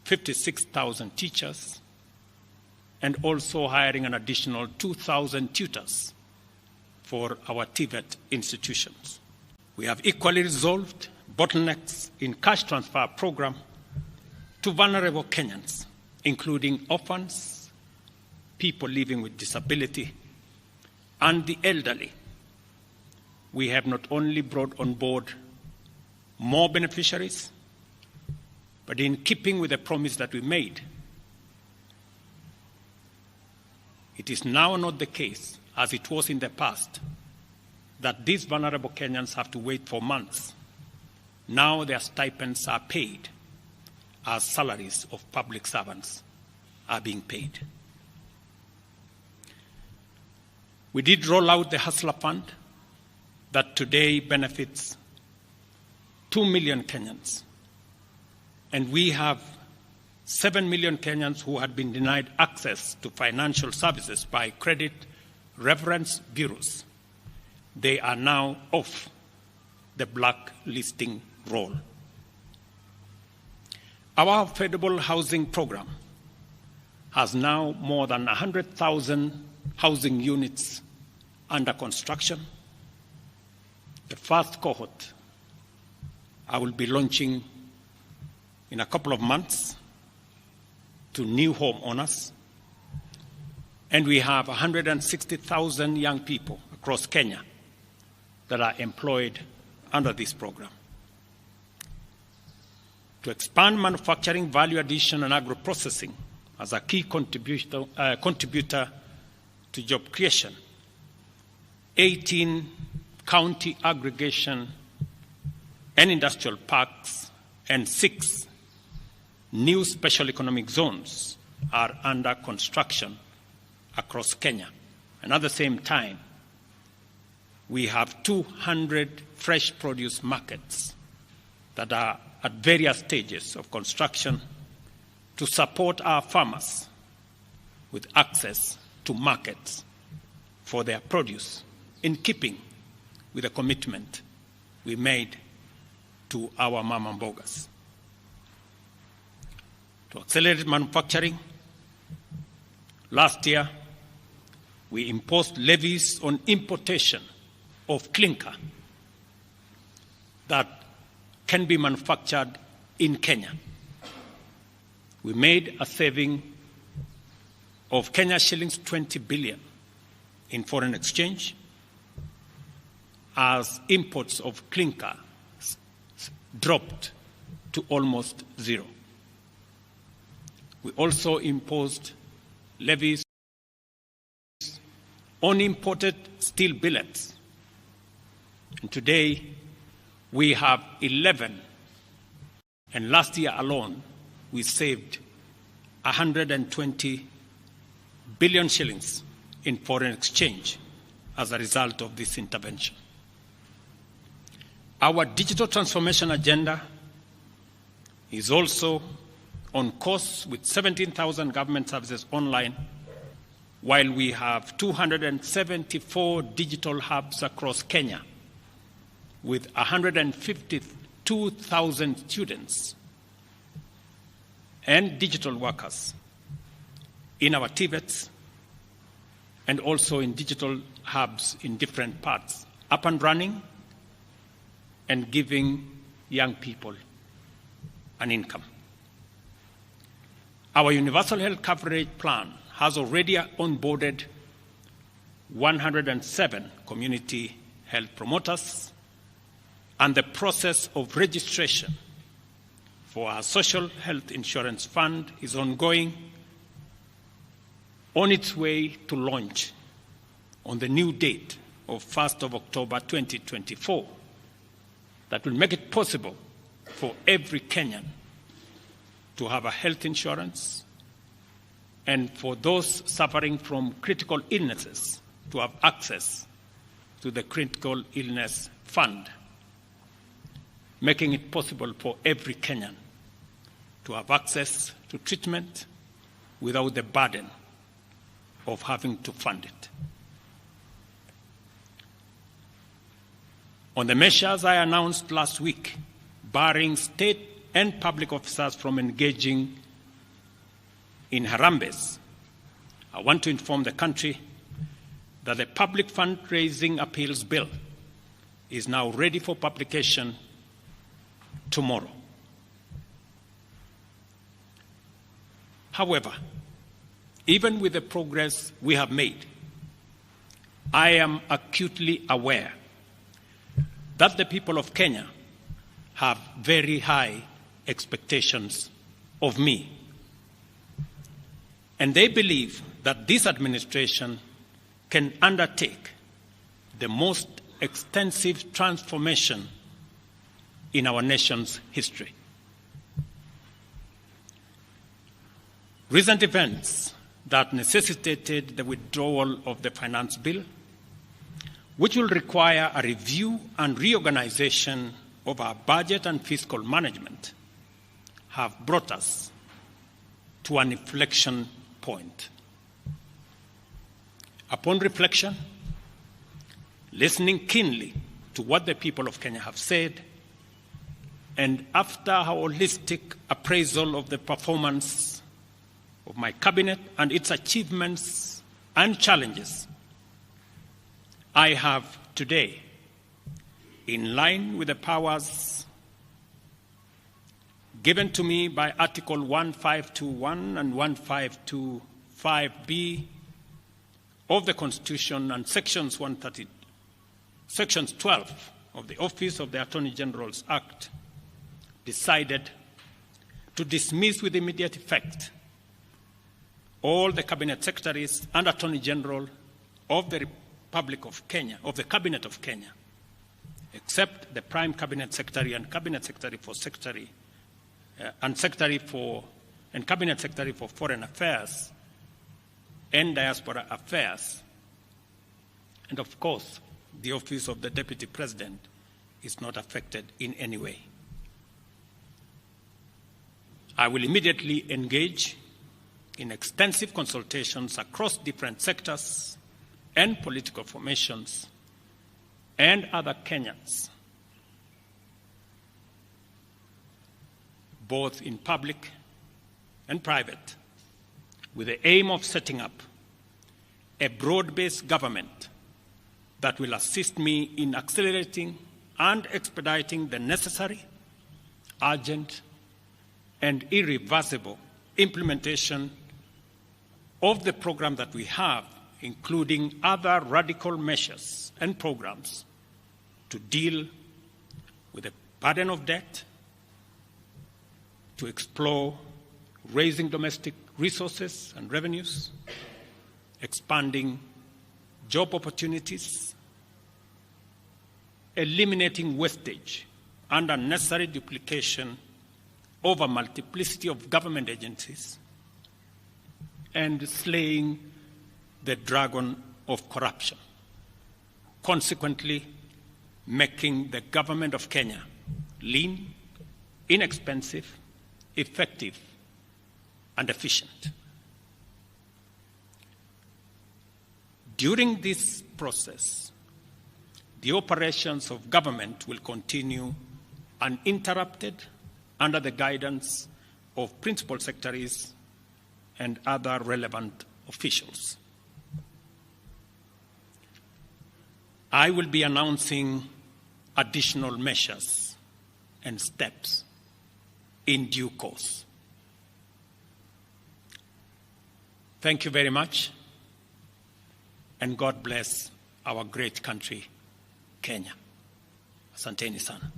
56,000 teachers, and also hiring an additional 2,000 tutors for our TVET institutions. We have equally resolved bottlenecks in cash transfer program to vulnerable Kenyans, including orphans, people living with disability, and the elderly. We have not only brought on board more beneficiaries, but in keeping with the promise that we made, it is now not the case, as it was in the past, that these vulnerable Kenyans have to wait for months. Now their stipends are paid as salaries of public servants are being paid. We did roll out the Hustler Fund that today benefits 2 million Kenyans. And we have 7 million Kenyans who had been denied access to financial services by credit reference bureaus. They are now off the blacklisting roll. Our affordable housing program has now more than 100,000 housing units under construction. The first cohort I will be launching in a couple of months to new homeowners. And we have 160,000 young people across Kenya that are employed under this program. To expand manufacturing, value addition, and agro-processing as a key contributor to job creation, 18 county aggregation and industrial parks and 6 new special economic zones are under construction across Kenya. And at the same time, we have 200 fresh produce markets that are at various stages of construction to support our farmers with access to markets for their produce, in keeping with the commitment we made to our mama mbogas. To accelerate manufacturing, last year we imposed levies on importation of clinker that can be manufactured in Kenya. We made a saving of Kenya shillings 20 billion in foreign exchange as imports of clinker dropped to almost zero. We also imposed levies on imported steel billets. And today we have 11, and last year alone we saved 120 billion shillings in foreign exchange as a result of this intervention. Our digital transformation agenda is also on course, with 17,000 government services online, while we have 274 digital hubs across Kenya with 152,000 students and digital workers in our TVETs and also in digital hubs in different parts, up and running and giving young people an income. Our universal health coverage plan has already onboarded 107 community health promoters, and the process of registration for our social health insurance fund is ongoing, on its way to launch on the new date of 1st of October 2024 that will make it possible for every Kenyan to have a health insurance, and for those suffering from critical illnesses to have access to the critical illness fund, making it possible for every Kenyan to have access to treatment without the burden of having to fund it. On the measures I announced last week, barring state and public officers from engaging in Harambes, I want to inform the country that the Public Fundraising Appeals Bill is now ready for publication tomorrow. However, even with the progress we have made, I am acutely aware that the people of Kenya have very high expectations of me. And they believe that this administration can undertake the most extensive transformation in our nation's history. Recent events that necessitated the withdrawal of the finance bill, which will require a review and reorganization of our budget and fiscal management, have brought us to an inflection point. Upon reflection, listening keenly to what the people of Kenya have said, and after a holistic appraisal of the performance of my cabinet and its achievements and challenges, I have today, in line with the powers given to me by Article 1521 and 1525B of the Constitution and Sections 12 of the Office of the Attorney General's Act, decided to dismiss with immediate effect all the Cabinet Secretaries and Attorney General of the Republic of Kenya, of the Cabinet of Kenya, except the Prime Cabinet Secretary and Cabinet Secretary for Cabinet Secretary for Foreign Affairs and Diaspora Affairs. And of course, the Office of the Deputy President is not affected in any way. I will immediately engage in extensive consultations across different sectors and political formations and other Kenyans, both in public and private, with the aim of setting up a broad-based government that will assist me in accelerating and expediting the necessary, urgent, and irreversible implementation of the program that we have, including other radical measures and programs to deal with the burden of debt, to explore raising domestic resources and revenues, expanding job opportunities, eliminating wastage and unnecessary duplication of a multiplicity of government agencies, and slaying the dragon of corruption, consequently making the government of Kenya lean, inexpensive, effective, and efficient. During this process, the operations of government will continue uninterrupted under the guidance of principal secretaries and other relevant officials. I will be announcing additional measures and steps in due course. Thank you very much, and God bless our great country, Kenya. Asanteni sana.